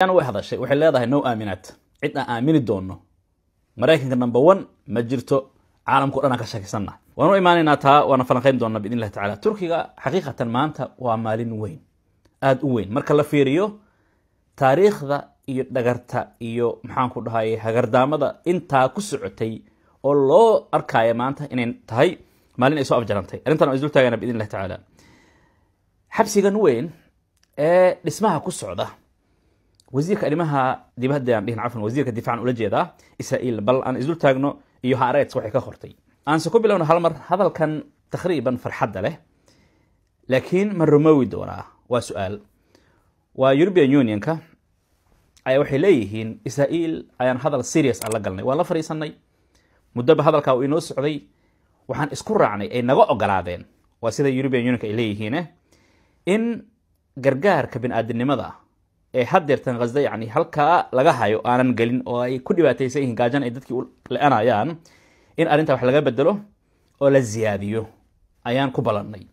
أنا واحد الشيء وحلا هذا نو آمنات عدنا آمن الدونه مراكن نمبر 1 ما جرتو عالم كلنا كشاك سنة وأنا إيماننا تا وأنا فلقين دونا بإذن الله تعالى تركيا حقيقة ما أنت وعمالين وين وين مركل فيريو تاريخ ذا دقرتا إيو محان كل هاي هقردام ذا أنت كسرتي الله أركايا ما أنت إن تهاي مالين إسوا أفجرنتي أنت أنا أزلت أنا بإذن الله تعالى حبسي وين اسمها كسرة وزيرك أرمها دي بهدي عندهن عفوا وزيرك الدفاع عن أولجي ذا إسرائيل بل أن إزول تاجنو يهارات صحيح كخرتي أنا سكوب لونه هالمر هذا كان تقريبا فرحد له لكن من رموي دورة وسؤال ويوروبيان يونيون كا أي وحي ليهين إسرائيل أيان هذا السيريس على قلنا ولا فريسني مدب هذا الكاوينوس عدي وحن إسكور عني أي نجاء قلادين وسيدا يوروبيان يونيون كإليه هنا إن جرجار كبن أدنى ماذا حدرتن غزة يعني halka laga hayo aanan galin oo ay ku dhibaataysan yihiin gaajan ay dadkii la'aanayaan in arinta wax laga bedelo oo la ziyaadiyo ayaan ku balannay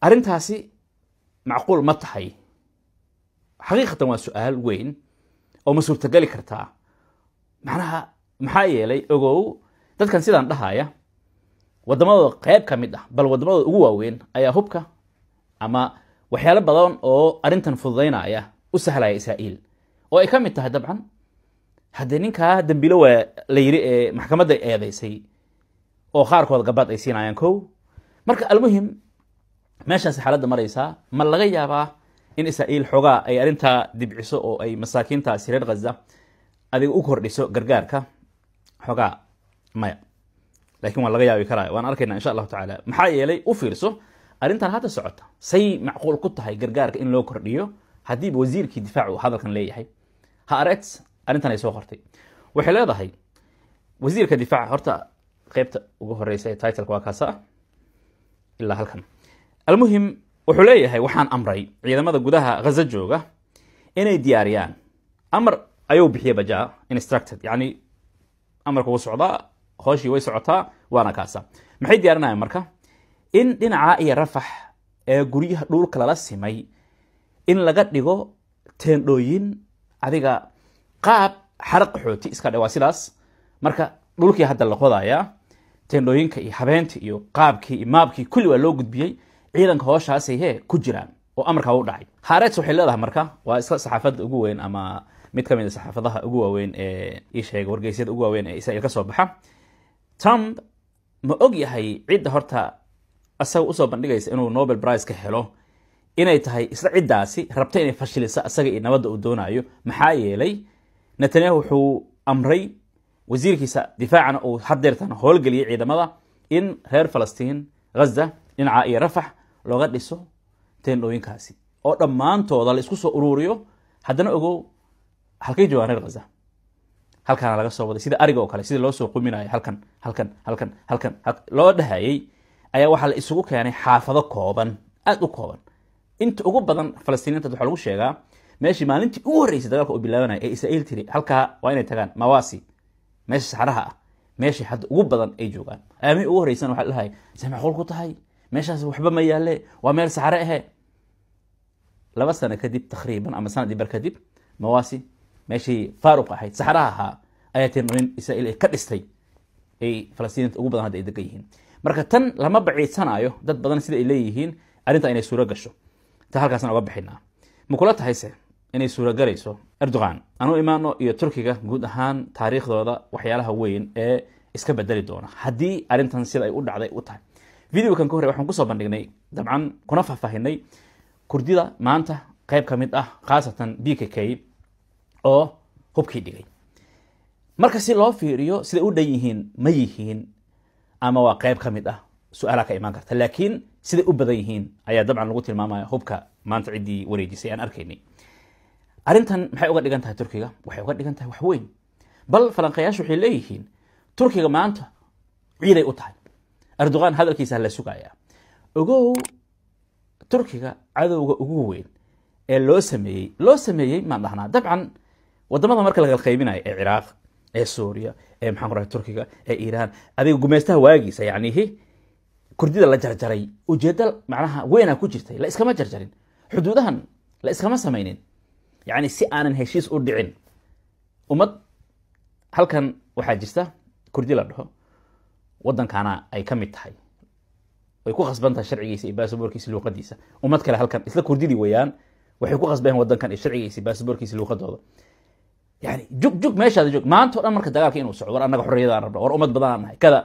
arintaasi macquul ma tahay xaqiiqatan waa su'aal weyn oo ma suurtagali kartaa macnaha maxaa yeelay ogow dadkan sidaan dhahaya wadamada qayb ka mid ah bal wadamada ugu waaweyn ayaa hubka ama waxyaalo badan oo arintan fududeynaya u sahlaya Israa'iil oo ay ka mid tahay dabcan hadii ninka dambiilo waa la yiri maxkamadda eedeysay oo qaarkood gabad ay siinayaan koow marka almuhim meeshaas xaaladda maraysa ma laga yaabaa in Israa'iil xogaa ay arinta dibciso oo ay masaakiinta reer Gaza adiga u kordhiso gargaarka xogaa maya laakiin waa laga yaabi karaa waan arkaynaa insha Allah taala maxaa yeelay u fiirso arintan hada socota say macquul ku tahay gargaarka in loo kordhiyo hadii wasiirkii difaacu hadalkan leeyahay ha aragts arintan ay soo qortay waxay leedahay wasiirka difaaca horta qaybta ugu horeysay title-ka waa kaasa illa halkan almuhim wuxuu leeyahay waxaan amray ciidamada gudaha Gaza jooga inay diyaariyaan amar ayuu bixiyay bajaa instructed yani amarku wuu socdaa hooshii way socotaa waana kaasa maxay diyaarinayaan marka in dhinaca iyo rafax ee guriyaha dhulka la simay in laga dhigo teendhooyin adiga qaab xaraq xooti iska dhawaa sidaas marka dhulkii hadda la qodaya teendhooyinka iyo habeenta iyo qaabkii imaabkii kulli waa loo gudbiyay ciidanka hooshaas ay ku jiraan oo amarka u dhacay haareed waxay leedahay marka waa iska saxaafadda ugu weyn ama mid ka mid ah saxaafadaha ugu waaweyn ee ii sheegay wargeysyada ugu waaweyn ee Israa'iil ka soo baxa Trump ma og yahay cidda horta asaga u soo bandhigaysa inuu Nobel Prize ka helo inay tahay isla cidaasi rabta inay fashiliso asaga iyo nabadda uu doonayo maxaa yeelay Netanyahu wuxuu amray wasiirkiisa difaacana uu hadeertan howlgeliyay ciidamada in reer Falastiin Gaza dhinaca iyo Rafax looga dhiso teendhooyinkaasi oo dhammaantooda la isku soo ururiyo haddana ogow halkay joogaan reer Gaza halkan laga soo waday sida ariga oo kale sida loo soo quminayo halkan loo dhahayay ayaa waxa la isugu keenay xaafado kooban aad u kooban inta ugu badan Falastiiniinta waxa lagu sheegaa meeshii maalintii ugu horeysay dagaalka uu bilaabanay ee Israa'iil tiri halka waa inay tagaan Mawasi meeshii saxaraha ah meeshii hadda ugu badan ay joogaan aami ugu horeysan waxa la lahay samee ku tahay meeshaas waxba ma yaale waa meel saxare ah laba sano kadib taqriiban ama sanad bar kadib Mawasi meeshii faaruq ahayd saxaraha ayaa tirnoin Israa'iil ka dhistay ay Falastiiniinta ugu badan hadda ay degan yihiin marka tan lama baciidsanayo dad badan sida ay leeyihiin arinta inay suura gasho ta halkaasna uga bixinaa ma kula tahayse inay suura galayso Erdogan anu imaano iyo Turkiga guud ahaan taariikhdooda waxyaalaha weyn ee iska bedeli doona hadii arintan sida ay u dhacday u tahay video kan ka hore waxaan ku soo bandhignay dabcan kuna faahfaahinay Kurdida maanta qayb ka mid ah khaasatan PKK oo hubkii dhigay marka si loo fiiriyo sida u dhan yihiin ma yihiin ama waa qayb ka mid ah su'aalaha ka iman karta laakiin sida u badan yihiin ayaa dabcan lagu tilmaamaya hubka maanta cidii wareejisay aan arkaynay arintan maxay uga dhigan tahay Turkiga waxay uga dhigan tahay wax weyn bal falanqayaashu waxay leeyihiin Turkiga maanta ciiday u tahay Erdogan hadalkiisa la sugaya ogow Turkiga cadowga ugu weyn ee loo sameeyay ma dhahnaa dabcan wadamada marka laga qaybinayo ee Ciraaq ee Suuriya ee maxaan qoray Turkiga ee Iran adiga gumeystaha waagiisa yani Kurdida la jarjaray ujeedal macnaha weena ku jirtay la iskama jarjarin xuduudahan la iskama sameeynin يعني si aanan heshiis u dhicin ummad halkan waxaa jirta kurdi la dhaho waddankana ay ka mid tahay way ku khasbantahay sharcigiisa iyo baasaboorkiisa luuqadiisa ummad kale halkan isla kurdidii weeyaan waxay ku khasbeen waddankan iyo sharcigiisa iyo baasaboorkiisa luuqadooda yani jug meeshaada jog maanta o dhan marka dagaalka inuu socdo war annaga xorriyadaan rabno war ummad badanaan nahay kada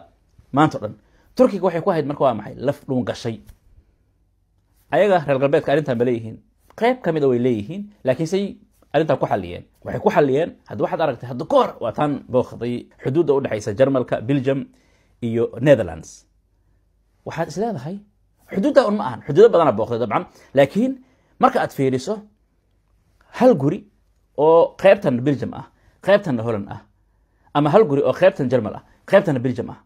maanta o dhan turkiga waxay ku ahayd marka waa maxay laf dhuun gashay ayaga reer galbeedka arrintan ba leeyihiin qayb ka mid a way leeyihiin laakiin say arrintan ku xalliyeen waxay ku xalliyeen hadda waxaad aragtay hadda ka hor waa taan booqday xuduudda u dhexaysa jarmalka belgium iyo netherlands waxaad is leedahay xuduudda un ma ahan xuduudo badanaa booqday dabcan laakiin marka aad fiiriso hal guri oo qaybtan belgium ah qaybtan holland ah ama hal guri oo qaybtan jarmal ah qaybtan belgium ah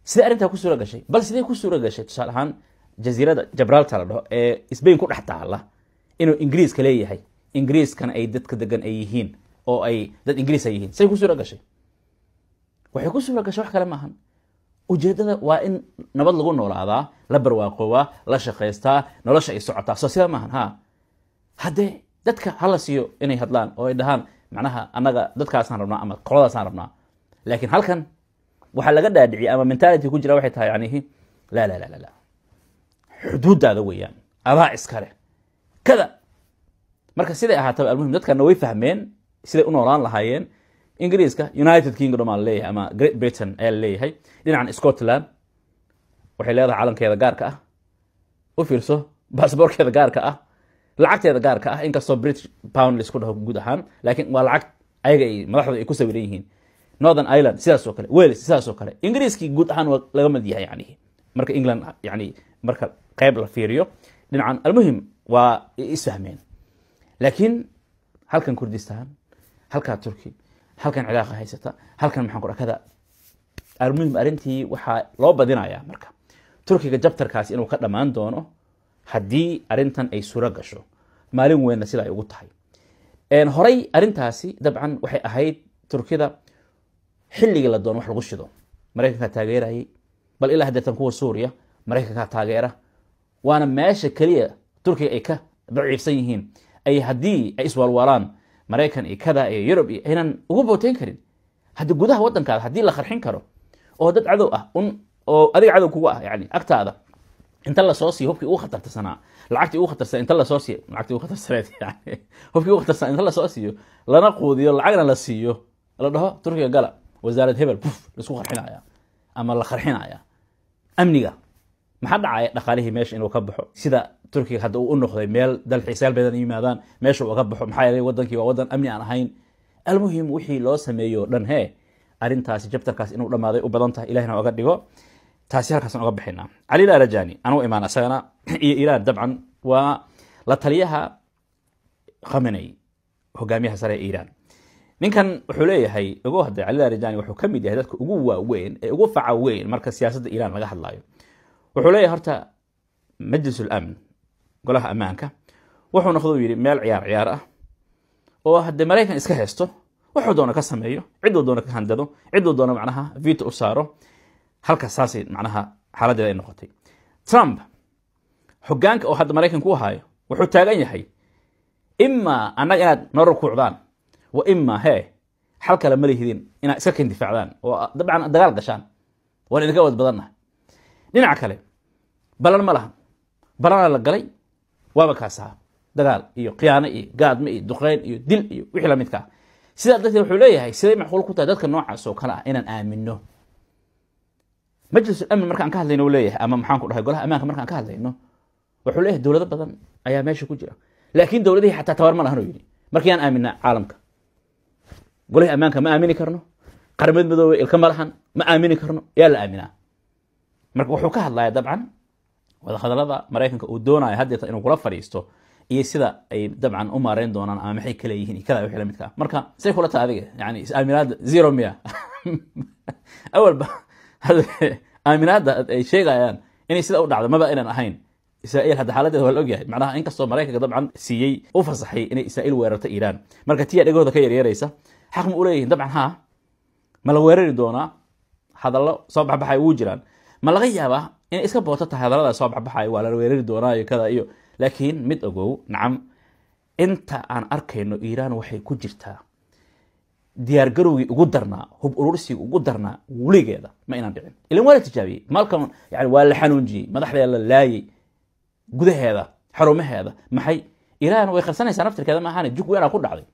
sidee arrintaa ku suura gashay bal sidee ku suura gashay tusaale ahaan jasiirada Gibraltar la dhaho ee Spain ku dhex taala inuu Ingiriiska leeyahay Ingiriiskana ay dadka degan ay yihiin oo ay dad Ingiriis ay yihiin say ku suura gashay waxay ku suura gashay wax kale ma ahan ujeedada waa in nabad lagu noolaadaa la barwaaqoobaa la shaqaystaa nolosha ay socotaa soo sida ma ahan ha haddee dadka hala siiyo inay hadlaan oo ay dhahaan macnaha annaga dadkaasaan rabnaa ama qoladaasaan rabnaa laakiin halkan waxaa laga dhaadhiciyay ama mentality ku jira waxay tahay yacnihi la xuduudaada weeyaan adaa iskale kada marka siday ahaataba almuhim dadkana way fahmeen siday u noolaan lahaayeen ingiriiska united kingdom aa leeyahay ama great britain ayaa leeyahay dhinacan scotland waxay leedahay calankeeda gaarka ah u fiirso baasaboorkeeda gaarka ah lacagteeda gaarka ah inkastoo british pound laisku dhaho guud ahaan laakiin waa lacag ayaga ay madaxdooda ay ku sawiran yihiin northern ireland sidaas oo kale wales sidaas oo kale ingiriiskii guud ahaan waa laga mid yahay yani marka england yani marka qayb la fiiriyo dhinacan almuhim waa isfahmeen laakiin halkan kurdistan halkaa turki halkan cilaaqa haysata halkan maxaan ku dhakada almuhim arrintii waxaa loo badinayaa marka turkiga jabtarkaasi inuu ka dhammaan doono haddii arrintan ay suuro gasho maalin weynna sida ay ugu tahay horay arrintaasi dabcan waxay ahayd turkida xilligii la doono wax lagu shido maraykankaa taageerayay bal ilaa haddeetan kuwa suuriya maraykankaa taageera waana meesha keliya turkiga ay ka daciifsan yihiin ay haddii ay iswaalwaalaan maraykan iyo kada iyo yurub iyo aynan ugu booteyn karin haddii gudaha waddankaada haddii la qarxin karo oo dad cadow ah oo adiga cadow kugu ah yani agtaada inta lasoo siiyo hubkii ugu khatarsanaa lacagtii ugu khatarsan inta lasoo siiyo lacagtii ugu khatarsaneed yani hubkii ugu khatarsan inta lasoo siiyo lana quudiyo lacagna la siiyo la dhaho turkiga gala wasaarad hebel buf laisku qarxinaya ama la qarxinaya amniga maxaa dhacaya dhaqaalihii meesha inuu ka baxo sida turkiga hadda uu u noqday meel dalxiisayaal badan yimaadaan meesha uu ka baxo maxaa yeelay waddankii waa waddan amni aan ahayn almuhim wixii loo sameeyo dhan hee arrintaasi jabtarkaas inuu dhammaaday u badan tahay ilahina oga dhigo taasi halkaasaan oga bixinaa cali larajani anuu imaan asagana iyo iiraan dabcan waa la taliyaha khamenei hogaamiyaha sare ee iiraan ninkan wuxuu leeyahay ugu hadday cali larajani wuxuu ka mid yahay dadka ugu waaweyn ee ugu faca weyn marka siyaasadda iiraan laga hadlayo wuxuu leeyahay horta majlisul amn golaha ammaanka wuxuu noqdo yidhi meel ciyaar ah oo haddii maraykan iska haysto wuxuu doona ka sameeyo ciduu doona ka handado ciduu doona macnaha veto u saaro halkaas saasay macnaha xaaladdeeda ay noqotay trump hoggaanka oo hadda maraykanku u hayo wuxuu taagan yahay imaa annaga inaad noo rukuucdaan wa imaa hee xal kale ma lihidin inaad iska ken difaacdaan oo dabcan dagaal gashaan waan idinka wad badannahay dhinaca kale balan ma lahan balana la galay waaba kaasaa dagaal iyo khiyaano iyo gaadme iyo duqeyn iyo dil iyo wixii la midka sidaa darteed wuxuu leeyahay siday macquul ku tahay dadka noocaas oo kale ah inaan aamino majlisul amni markaan ka hadlayno leeyahay ama maxaan ku dhahay golaha ammaanka markaan ka hadlayno wuxuu leeyahay dowlado badan ayaa meesha ku jira laakiin dowladihii xataa tabar ma lahan oo yidhi markii aan aaminaa caalamka golihii ammaanka ma aamini karno qaramad midoobay ilka ma lahan ma aamini karno yaa la aaminaa marka wuxuu ka hadlaya dabcan wadahadalada maraykanka uu doonayo haddeeta inuu kula fadhiisto iyo sida ay dabcan u maareyn doonaan ama maxay kale yihiin kada wixii la midka marka say kula tahay adiga yani is-aaminaada zero miya awalba aaminaada ay sheegayaan inay sida u dhacdo maba inaan ahayn israa'iil hadda xaaladeeda waa la ogyahay macnaha inkastoo maraykanka dabcan siiyey u fasaxay inay israa'iil weerarto iiraan marka tiya dhegahooda ka yaryaraysa xaq ma u leeyihin dabcan haa ma la weerari doonaa hadallo soo baxbaxay wuu jiraan ma laga yaabaa inay iska booto tahay hadallada soo baxbaxay waa la weerari doonaa iyo kada iyo laakiin mid ogow nacam inta aan arkayno iiraan waxay ku jirtaa diyaargarowgii ugu darnaa hub urursigii ugu darnaa weligeeda ma inaan dhicin ilan waa la tijaabiyey maalkan yani waa la xanuunjiyey madaxdeeda la laayay gudaheeda xarumaheeda maxay iiraan way qarsanaysaa naftirkeeda ma ahaan jug weynaa ku dhacday